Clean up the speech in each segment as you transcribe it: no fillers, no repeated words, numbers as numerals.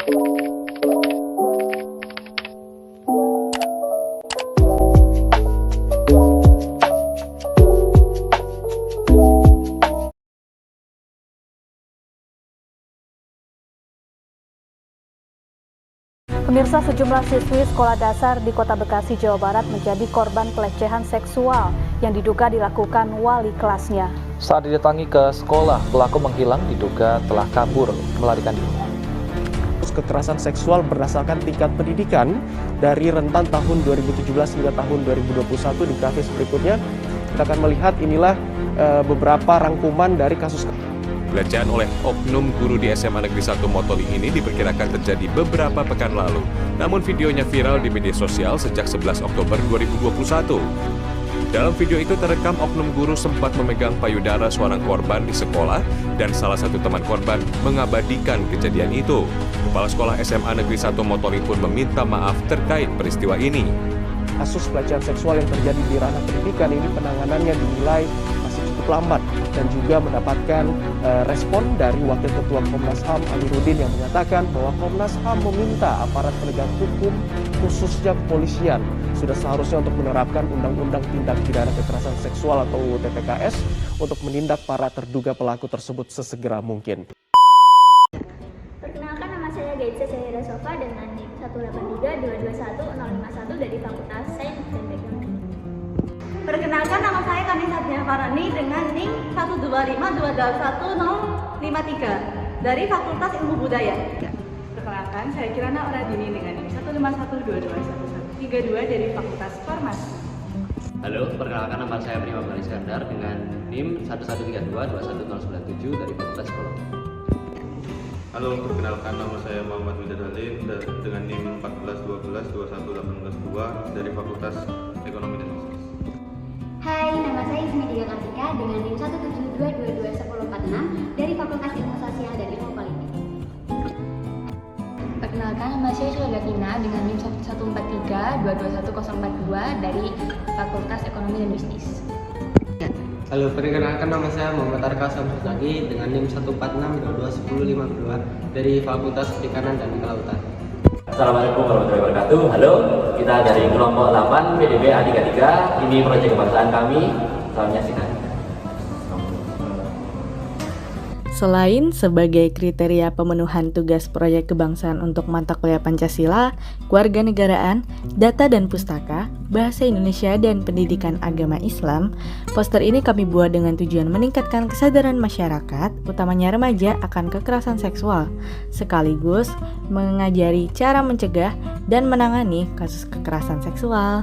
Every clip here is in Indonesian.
Pemirsa, sejumlah siswi sekolah dasar di Kota Bekasi, Jawa Barat menjadi korban pelecehan seksual yang diduga dilakukan wali kelasnya. Saat didatangi ke sekolah, pelaku menghilang diduga telah kabur melarikan diri. Kekerasan seksual berdasarkan tingkat pendidikan dari rentan tahun 2017 hingga tahun 2021 di grafis berikutnya. Kita akan melihat inilah beberapa rangkuman dari kasus pelecehan oleh oknum guru di SMA Negeri 1 Motoling ini diperkirakan terjadi beberapa pekan lalu. Namun videonya viral di media sosial sejak 11 Oktober 2021. Dalam video itu terekam oknum guru sempat memegang payudara seorang korban di sekolah dan salah satu teman korban mengabadikan kejadian itu. Kepala Sekolah SMA Negeri 1 Motoling pun meminta maaf terkait peristiwa ini. Kasus pelecehan seksual yang terjadi di ranah pendidikan ini penanganannya dinilai masih cukup lambat dan juga mendapatkan respon dari Wakil Ketua Komnas HAM Amiruddin yang menyatakan bahwa Komnas HAM meminta aparat penegak hukum khususnya kepolisian sudah seharusnya untuk menerapkan Undang-Undang Tindak Pidana Kekerasan Seksual atau UU TPKS untuk menindak para terduga pelaku tersebut sesegera mungkin. Perkenalkan, nama saya Gaitza Syahira Sofa dengan NIM 183221051 dari Fakultas Sains dan Teknologi. Perkenalkan, nama saya Kanisa Farani dengan NIM 125221053 dari Fakultas Ilmu Budaya. Perkenalkan, saya Kirana Oradini dengan NIM 151221132 dari Fakultas Farmasi. Halo, perkenalkan, nama saya Prima Iskandar dengan NIM 113221097 dari Fakultas Psikologi. Halo, perkenalkan, nama saya Muhammad Widad Halim dengan NIM 1412182 dari Fakultas Ekonomi dan Bisnis. Hai, nama saya Ismi Diga Kartika dengan NIM 172221046 dari Fakultas Ilmu Sosial dan Ilmu Politik. Perkenalkan, nama saya Syuhadatina dengan NIM 143221042 dari Fakultas Ekonomi dan Bisnis. Halo, perkenalkan, nama saya Muhammad Arka Samsudagi dengan NIM 146221052 dari Fakultas Perikanan dan Kelautan. Assalamualaikum warahmatullahi wabarakatuh. Halo, kita dari kelompok 8 PDB Adik 3. Ini proyek kebangsaan kami. Salam menyaksikan. Selain sebagai kriteria pemenuhan tugas proyek kebangsaan untuk mata kuliah Pancasila, kewarganegaraan, data dan pustaka, bahasa Indonesia dan pendidikan agama Islam, poster ini kami buat dengan tujuan meningkatkan kesadaran masyarakat, utamanya remaja akan kekerasan seksual, sekaligus mengajari cara mencegah dan menangani kasus kekerasan seksual.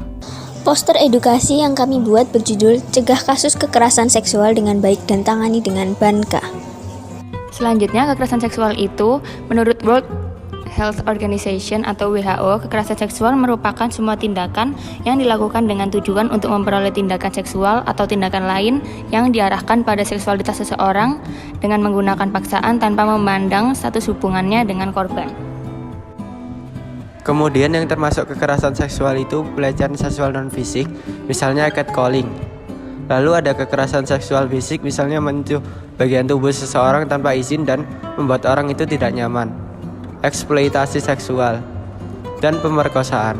Poster edukasi yang kami buat berjudul Cegah Kasus Kekerasan Seksual dengan Baik dan Tangani dengan BANKA. Selanjutnya, kekerasan seksual itu, menurut World Health Organization atau WHO, kekerasan seksual merupakan semua tindakan yang dilakukan dengan tujuan untuk memperoleh tindakan seksual atau tindakan lain yang diarahkan pada seksualitas seseorang dengan menggunakan paksaan tanpa memandang status hubungannya dengan korban. Kemudian yang termasuk kekerasan seksual itu pelecehan seksual non-fisik, misalnya catcalling. Lalu ada kekerasan seksual fisik, misalnya menyentuh bagian tubuh seseorang tanpa izin dan membuat orang itu tidak nyaman. Eksploitasi seksual dan pemerkosaan.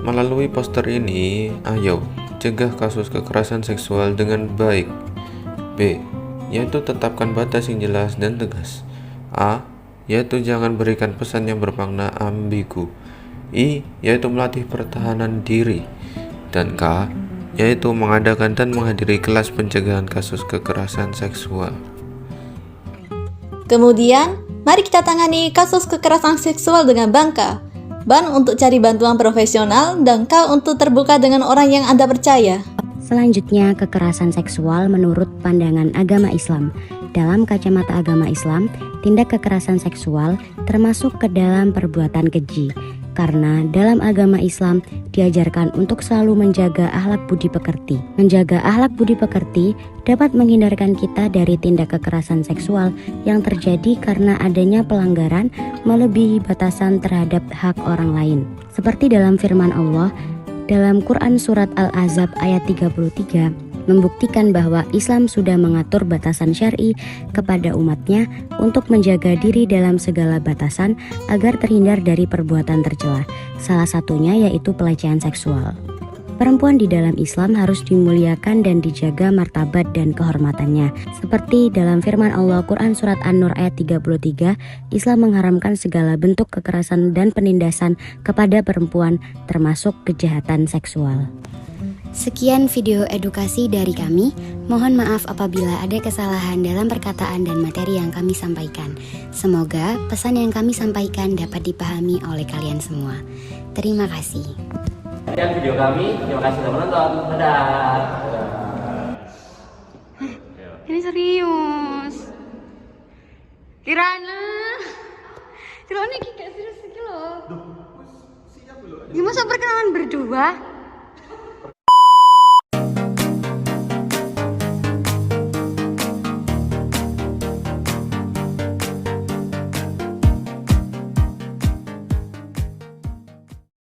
Melalui poster ini, ayo cegah kasus kekerasan seksual dengan baik. B. Yaitu tetapkan batas yang jelas dan tegas. A. Yaitu jangan berikan pesan yang bermakna ambigu. I. Yaitu melatih pertahanan diri. Dan K. Yaitu mengadakan dan menghadiri kelas pencegahan kasus kekerasan seksual. Kemudian, mari kita tangani kasus kekerasan seksual dengan BANKA. BAN untuk cari bantuan profesional dan K untuk terbuka dengan orang yang Anda percaya. Selanjutnya, kekerasan seksual menurut pandangan agama Islam. Dalam kacamata agama Islam, tindak kekerasan seksual termasuk ke dalam perbuatan keji. Karena dalam agama Islam diajarkan untuk selalu menjaga akhlak budi pekerti. Menjaga akhlak budi pekerti dapat menghindarkan kita dari tindak kekerasan seksual yang terjadi karena adanya pelanggaran melebihi batasan terhadap hak orang lain. Seperti dalam firman Allah dalam Quran Surat Al-Ahzab ayat 33, membuktikan bahwa Islam sudah mengatur batasan syar'i kepada umatnya untuk menjaga diri dalam segala batasan agar terhindar dari perbuatan tercela. Salah satunya yaitu pelecehan seksual. Perempuan di dalam Islam harus dimuliakan dan dijaga martabat dan kehormatannya. Seperti dalam firman Allah Quran Surat An-Nur ayat 33, Islam mengharamkan segala bentuk kekerasan dan penindasan kepada perempuan termasuk kejahatan seksual. Sekian video edukasi dari kami. Mohon maaf apabila ada kesalahan dalam perkataan dan materi yang kami sampaikan. Semoga pesan yang kami sampaikan dapat dipahami oleh kalian semua. Terima kasih. Sekian video kami, terima kasih sudah menonton. Dadah. Ini serius. Tirana iki gak serius iki loh. Gimana perkenalan berdua?